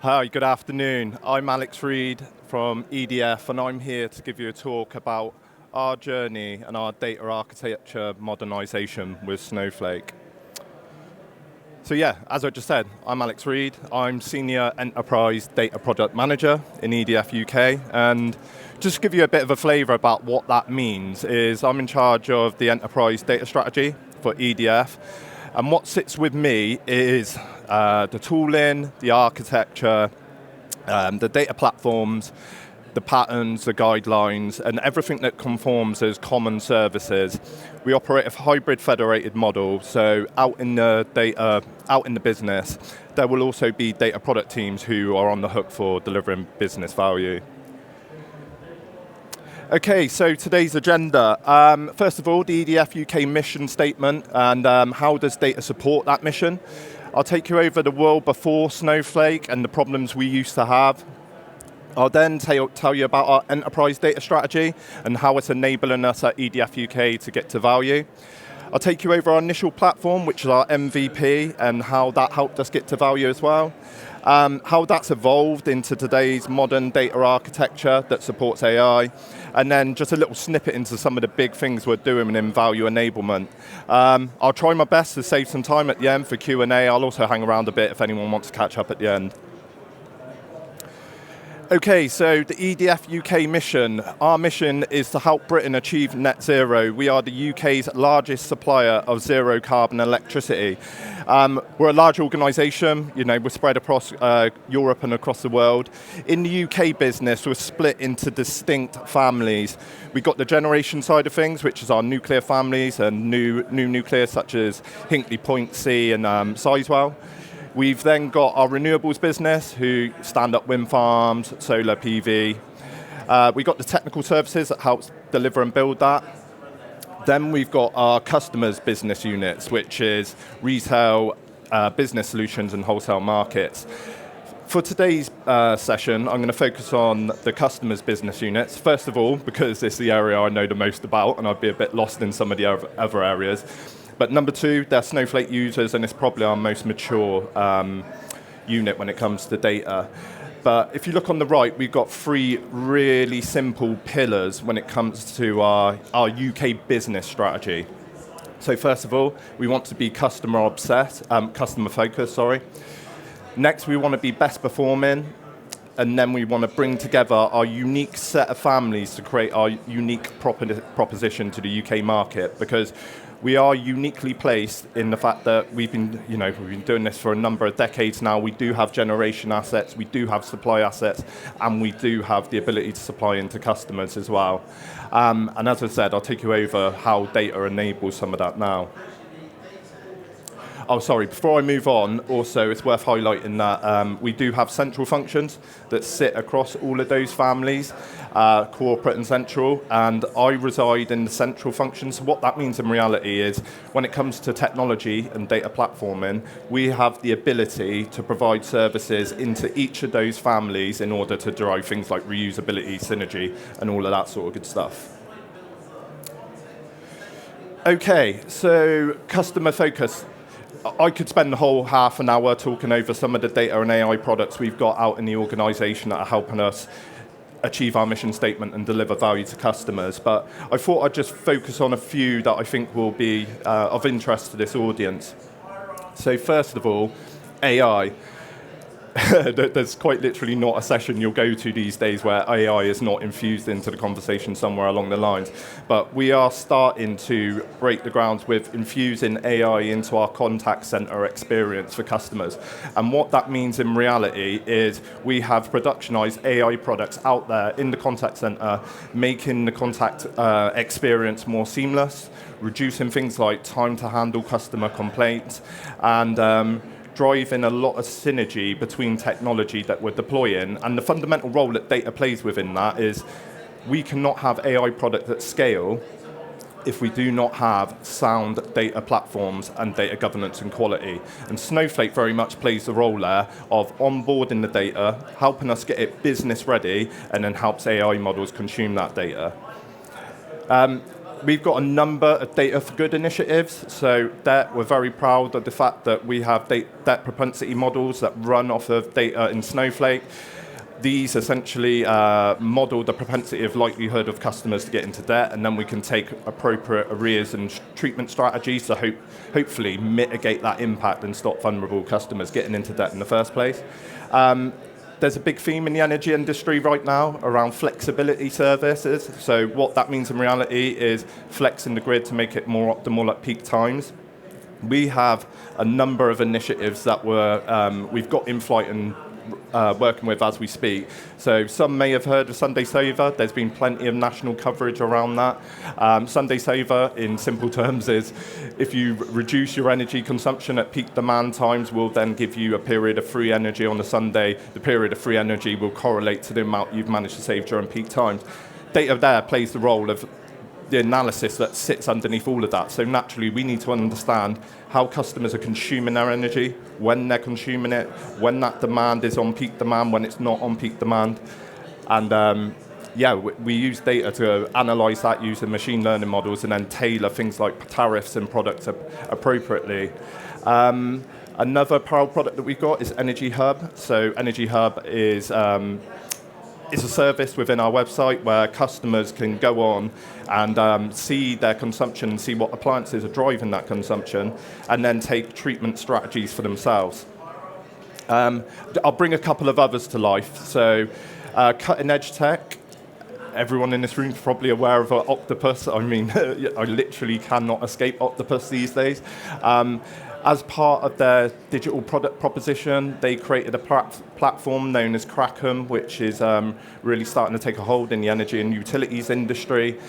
Hi, good afternoon. I'm Alex Reed from EDF, and I'm here to give you a talk about our journey and our data architecture modernization with Snowflake. So yeah, as I just said, I'm Alex Reed. I'm Senior Enterprise Data Product Manager in EDF UK, and just to give you a bit of a flavor about what that means is I'm in charge of the enterprise data strategy for EDF, and what sits with me is the tooling, the architecture, the data platforms, the patterns, the guidelines, and everything that conforms as common services. We operate a hybrid federated model, so out in the business, there will also be data product teams who are on the hook for delivering business value. Okay, so today's agenda. First of all, the EDF UK mission statement and how does data support that mission. I'll take you over the world before Snowflake and the problems we used to have. I'll then tell you about our enterprise data strategy and how it's enabling us at EDF UK to get to value. I'll take you over our initial platform, which is our MVP, and how that helped us get to value as well. How that's evolved into today's modern data architecture that supports AI, and then just a little snippet into some of the big things we're doing in value enablement. I'll try my best to save some time at the end for Q&A. I'll also hang around a bit if anyone wants to catch up at the end. Okay, so the EDF UK mission. Our mission is to help Britain achieve net zero. We are the UK's largest supplier of zero carbon electricity. We're a large organisation, we're spread across Europe and across the world. In the UK business, we're split into distinct families. We've got the generation side of things, which is our nuclear families and new nuclear such as Hinkley Point C and Sizewell. We've then got our renewables business, who stand up wind farms, solar PV. We've got the technical services that helps deliver and build that. Then we've got our customers business units, which is retail, business solutions and wholesale markets. For today's session, I'm going to focus on the customers business units. First of all, because it's the area I know the most about and I'd be a bit lost in some of the other areas. But number two, they're Snowflake users, and it's probably our most mature unit when it comes to data. But if you look on the right, we've got three really simple pillars when it comes to our UK business strategy. So first of all, we want to be customer focused. Next, we want to be best performing. And then we want to bring together our unique set of families to create our unique proposition to the UK market, because we are uniquely placed in the fact that we've been doing this for a number of decades now. We do have generation assets, we do have supply assets, and we do have the ability to supply into customers as well. And as I said, I'll take you over how data enables some of that now. Oh, sorry, before I move on, also it's worth highlighting that we do have central functions that sit across all of those families, corporate and central, and I reside in the central functions. So what that means in reality is when it comes to technology and data platforming, we have the ability to provide services into each of those families in order to drive things like reusability, synergy, and all of that sort of good stuff. Okay, so customer focus. I could spend the whole half an hour talking over some of the data and AI products we've got out in the organisation that are helping us achieve our mission statement and deliver value to customers. But I thought I'd just focus on a few that I think will be of interest to this audience. So first of all, AI. There's quite literally not a session you'll go to these days where AI is not infused into the conversation somewhere along the lines. But we are starting to break the grounds with infusing AI into our contact center experience for customers. And what that means in reality is we have productionized AI products out there in the contact center, making the contact experience more seamless, reducing things like time to handle customer complaints, and driving a lot of synergy between technology that we're deploying. And the fundamental role that data plays within that is we cannot have AI product at scale if we do not have sound data platforms and data governance and quality. And Snowflake very much plays the role there of onboarding the data, helping us get it business ready, and then helps AI models consume that data. We've got a number of data for good initiatives, so that we're very proud of the fact that we have debt propensity models that run off of data in Snowflake. These essentially model the propensity of likelihood of customers to get into debt, and then we can take appropriate arrears and treatment strategies to hopefully mitigate that impact and stop vulnerable customers getting into debt in the first place. There's a big theme in the energy industry right now around flexibility services. So what that means in reality is flexing the grid to make it more optimal at peak times. We have a number of initiatives that we've got in flight and working with as we speak. So some may have heard of Sunday Saver. There's been plenty of national coverage around that. Sunday Saver, in simple terms, is if you reduce your energy consumption at peak demand times, we'll then give you a period of free energy on a Sunday. The period of free energy will correlate to the amount you've managed to save during peak times. Data there plays the role of the analysis that sits underneath all of that. So naturally, we need to understand how customers are consuming their energy, when they're consuming it, when that demand is on peak demand, when it's not on peak demand. And we use data to analyze that using machine learning models and then tailor things like tariffs and products appropriately. Another parallel product that we've got is Energy Hub. So Energy Hub is it's a service within our website where customers can go on and see their consumption and see what appliances are driving that consumption, and then take treatment strategies for themselves. I'll bring a couple of others to life. So cutting edge tech. Everyone in this room is probably aware of Octopus. I mean, I literally cannot escape Octopus these days. As part of their digital product proposition, they created a platform known as Kraken, which is really starting to take a hold in the energy and utilities industry.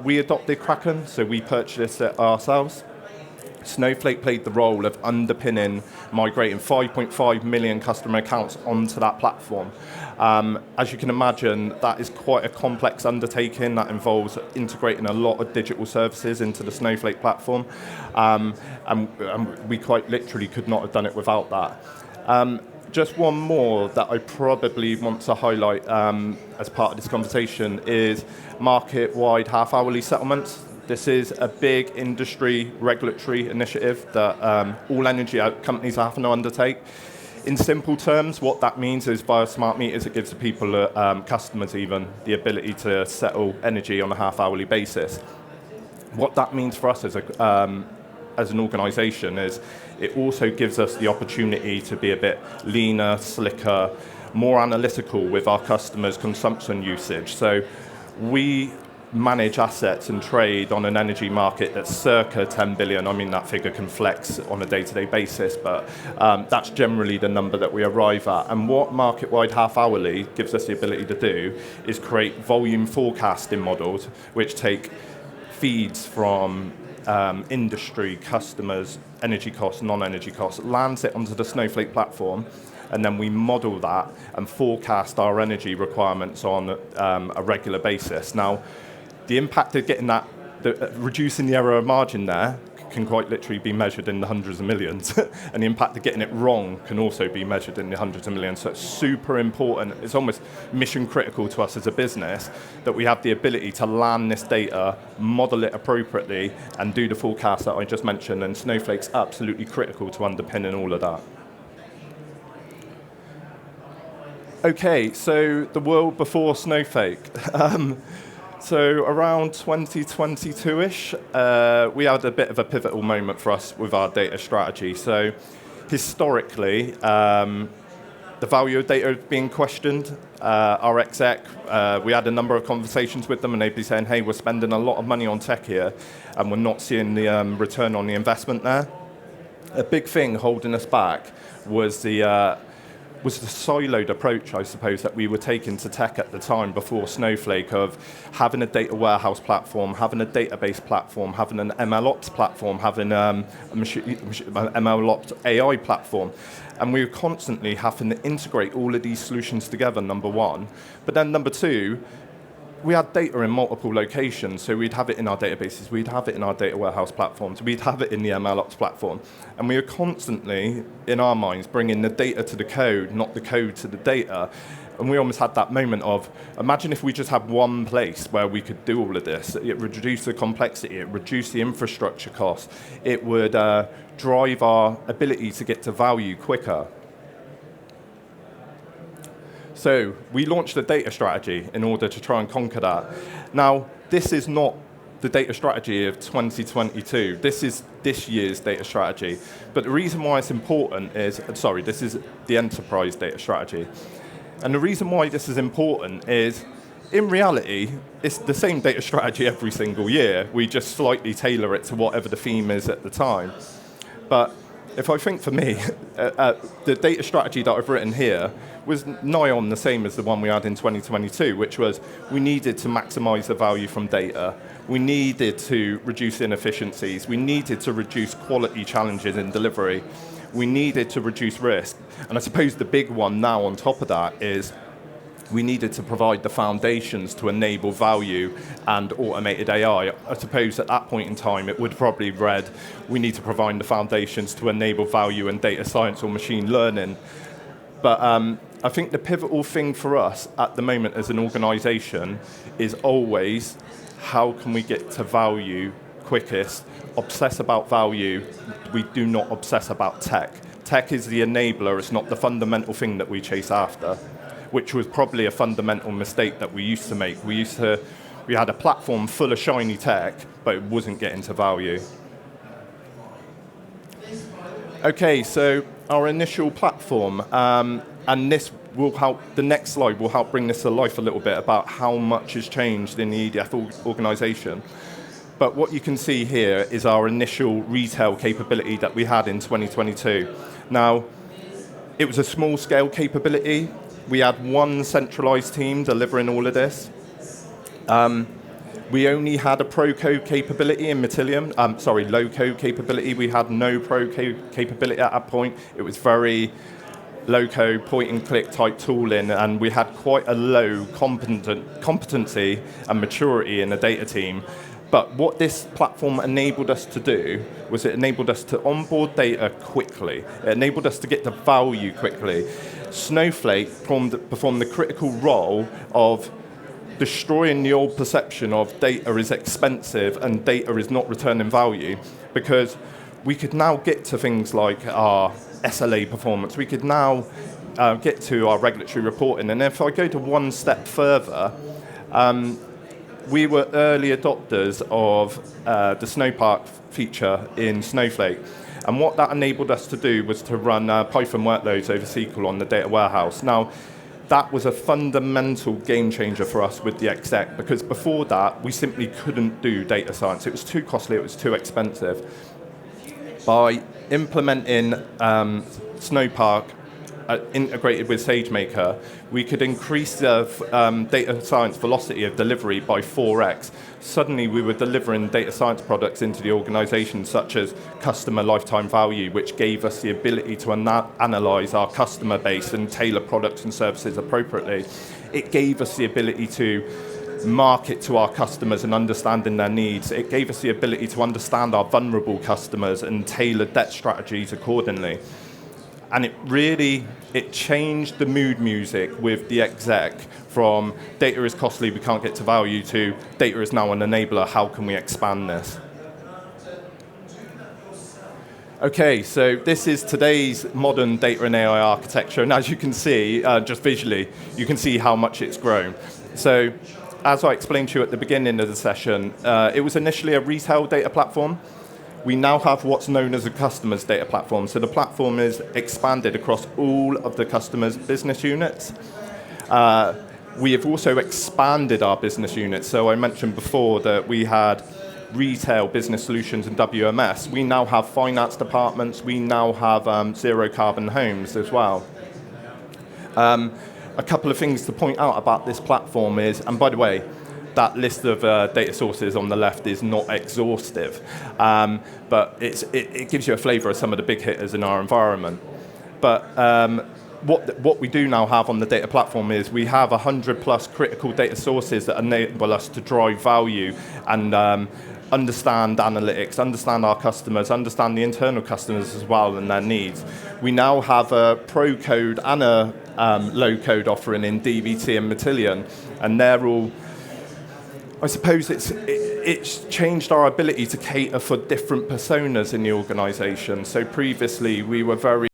We adopted Kraken, so we purchased it ourselves. Snowflake played the role of underpinning, migrating 5.5 million customer accounts onto that platform. As you can imagine, that is quite a complex undertaking that involves integrating a lot of digital services into the Snowflake platform. And we quite literally could not have done it without that. Just one more that I probably want to highlight as part of this conversation is market-wide half-hourly settlements. This is a big industry regulatory initiative that all energy companies are having to undertake. In simple terms, what that means is via smart meters, it gives the people, customers even, the ability to settle energy on a half-hourly basis. What that means for us as an organisation is it also gives us the opportunity to be a bit leaner, slicker, more analytical with our customers' consumption usage. So we manage assets and trade on an energy market that's circa 10 billion. I mean, that figure can flex on a day-to-day basis, but that's generally the number that we arrive at. And what market-wide half-hourly gives us the ability to do is create volume forecasting models, which take feeds from industry, customers, energy costs, non-energy costs, lands it onto the Snowflake platform, and then we model that and forecast our energy requirements on a regular basis. Now, the impact of getting that, reducing the error margin there, can quite literally be measured in the hundreds of millions. And the impact of getting it wrong can also be measured in the hundreds of millions. So it's super important. It's almost mission critical to us as a business that we have the ability to land this data, model it appropriately, and do the forecast that I just mentioned. And Snowflake's absolutely critical to underpinning all of that. Okay, so the world before Snowflake. So around 2022-ish, we had a bit of a pivotal moment for us with our data strategy. So historically, the value of data being questioned. Our exec, we had a number of conversations with them, and they'd be saying, hey, we're spending a lot of money on tech here, and we're not seeing the return on the investment there. A big thing holding us back was the siloed approach, I suppose, that we were taking to tech at the time before Snowflake, of having a data warehouse platform, having a database platform, having an MLOps platform, having a MLOps AI platform. And we were constantly having to integrate all of these solutions together, number one. But then number two, we had data in multiple locations, so we'd have it in our databases, we'd have it in our data warehouse platforms, we'd have it in the MLOps platform. And we were constantly, in our minds, bringing the data to the code, not the code to the data. And we almost had that moment of, imagine if we just had one place where we could do all of this. It would reduce the complexity, it would reduce the infrastructure costs, it would drive our ability to get to value quicker. So we launched a data strategy in order to try and conquer that. Now, this is not the data strategy of 2022. This is this year's data strategy. But the reason why it's important is, this is the enterprise data strategy. And the reason why this is important is, in reality, it's the same data strategy every single year. We just slightly tailor it to whatever the theme is at the time. But if I think for me, the data strategy that I've written here was nigh on the same as the one we had in 2022, which was we needed to maximize the value from data. We needed to reduce inefficiencies. We needed to reduce quality challenges in delivery. We needed to reduce risk. And I suppose the big one now on top of that is we needed to provide the foundations to enable value and automated AI. I suppose at that point in time, it would probably read, we need to provide the foundations to enable value and data science or machine learning. But I think the pivotal thing for us at the moment as an organization is always, how can we get to value quickest? Obsess about value. We do not obsess about tech. Tech is the enabler, it's not the fundamental thing that we chase after, which was probably a fundamental mistake that we used to make. We had a platform full of shiny tech, but it wasn't getting to value. Okay, so our initial platform, and this will help, the next slide will help bring this to life a little bit about how much has changed in the EDF organization. But what you can see here is our initial retail capability that we had in 2022. Now, it was a small scale capability. We had one centralized team delivering all of this. We only had a pro-code capability in Matillion. Low-code capability. We had no pro-code capability at that point. It was very low-code, point-and-click type tooling, and we had quite a low competency and maturity in the data team. But what this platform enabled us to do was it enabled us to onboard data quickly. It enabled us to get to value quickly. Snowflake performed the critical role of destroying the old perception of data is expensive and data is not returning value, because we could now get to things like our SLA performance. We could now get to our regulatory reporting. And if I go to one step further, we were early adopters of the Snowpark feature in Snowflake. And what that enabled us to do was to run Python workloads over SQL on the data warehouse. Now, that was a fundamental game changer for us with the exec, because before that, we simply couldn't do data science. It was too costly, it was too expensive. By implementing Snowpark integrated with SageMaker, we could increase the data science velocity of delivery by 4x. Suddenly, we were delivering data science products into the organization, such as customer lifetime value, which gave us the ability to analyze our customer base and tailor products and services appropriately. It gave us the ability to market to our customers and understanding their needs. It gave us the ability to understand our vulnerable customers and tailor debt strategies accordingly. And it changed the mood music with the exec from data is costly, we can't get to value, to data is now an enabler, how can we expand this? Okay, so this is today's modern data and AI architecture, and as you can see, just visually, you can see how much it's grown. So, as I explained to you at the beginning of the session, it was initially a retail data platform. We now have what's known as a customer's data platform. So the platform is expanded across all of the customer's business units. We have also expanded our business units. So I mentioned before that we had retail business solutions and WMS. We now have finance departments. We now have zero carbon homes as well. A couple of things to point out about this platform is, and by the way, that list of data sources on the left is not exhaustive, but it gives you a flavor of some of the big hitters in our environment. But what we do now have on the data platform is we have 100 plus critical data sources that enable us to drive value and understand analytics, understand our customers, understand the internal customers as well and their needs. We now have a pro code and a low code offering in DBT and Matillion, and they're all, I suppose it's changed our ability to cater for different personas in the organisation. So previously we were very